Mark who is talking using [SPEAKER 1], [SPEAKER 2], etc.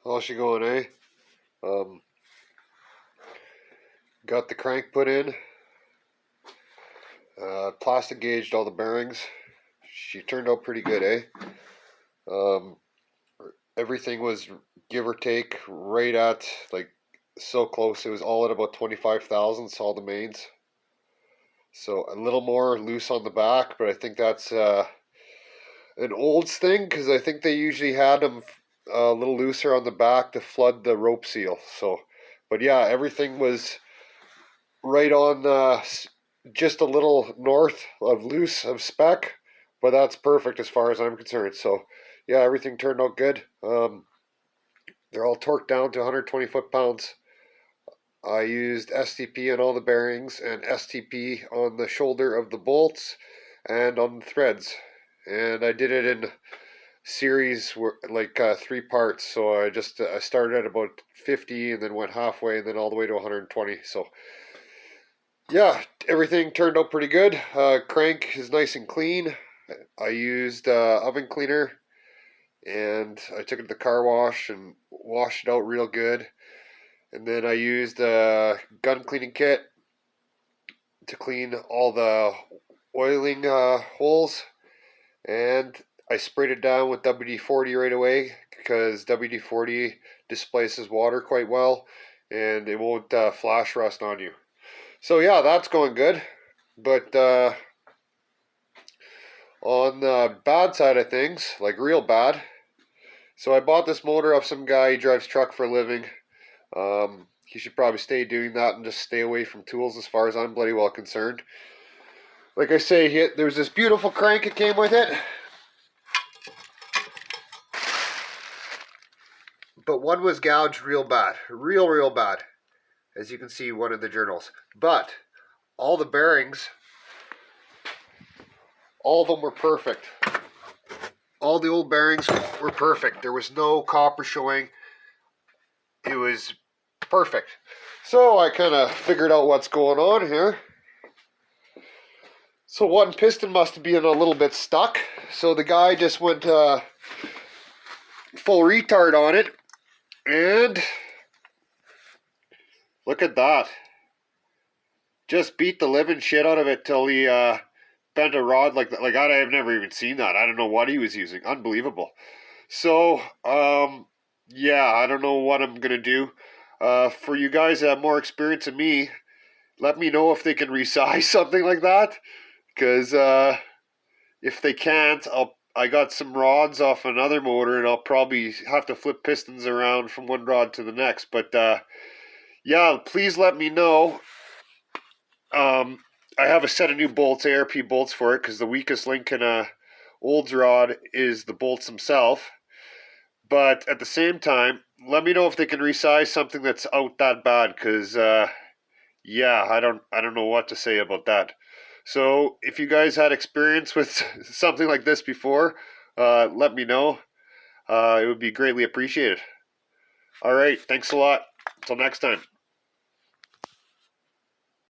[SPEAKER 1] How's she going, eh? Um, got the crank put in. Plastic gauged all the bearings. She turned out pretty good, eh? Um, Everything was give or take right at like so close. It was all at about 25 thousandths, all the mains. So a little more loose on the back, but I think that's an Olds thing because I think they usually had them a little looser on the back to flood the rope seal. So, but yeah, everything was right on just a little north of loose of spec, but that's perfect as far as I'm concerned. So yeah, everything turned out good. They're all torqued down to 120 foot-pounds. I used STP on all the bearings and STP on the shoulder of the bolts and on the threads. And I did it in series like 3 parts. So I started at about 50 and then went halfway and then all the way to 120. So yeah, everything turned out pretty good. Crank is nice and clean. I used oven cleaner and I took it to the car wash and washed it out real good. And then I used a gun cleaning kit to clean all the oiling holes. And I sprayed it down with WD-40 right away because WD-40 displaces water quite well and it won't flash rust on you. So yeah, that's going good. But on the bad side of things, like real bad, so I bought this motor off some guy. He drives truck for a living. He should probably stay doing that and just stay away from tools as far as I'm bloody well concerned. Like I say, there's this beautiful crank that came with it. But one was gouged real bad. Real bad. As you can see, one of the journals. But all the bearings, all of them were perfect. All the old bearings were perfect. There was no copper showing. It was perfect. So I kind of figured out what's going on here. So one piston must have been a little bit stuck. So the guy just went full retard on it. And look at that. Just beat the living shit out of it till he bent a rod like that. Like I've never even seen that. I don't know what he was using. Unbelievable. So, yeah, I don't know what I'm going to do. For you guys that have more experience than me, let me know if they can resize something like that. Because if they can't, I got some rods off another motor and I'll probably have to flip pistons around from one rod to the next. But yeah, please let me know. I have a set of new bolts, ARP bolts for it, because the weakest link in a Olds rod is the bolts themselves. But at the same time, let me know if they can resize something that's out that bad, because yeah, I don't know what to say about that. So if you guys had experience with something like this before, let me know. It would be greatly appreciated. All right, thanks a lot. Until next time.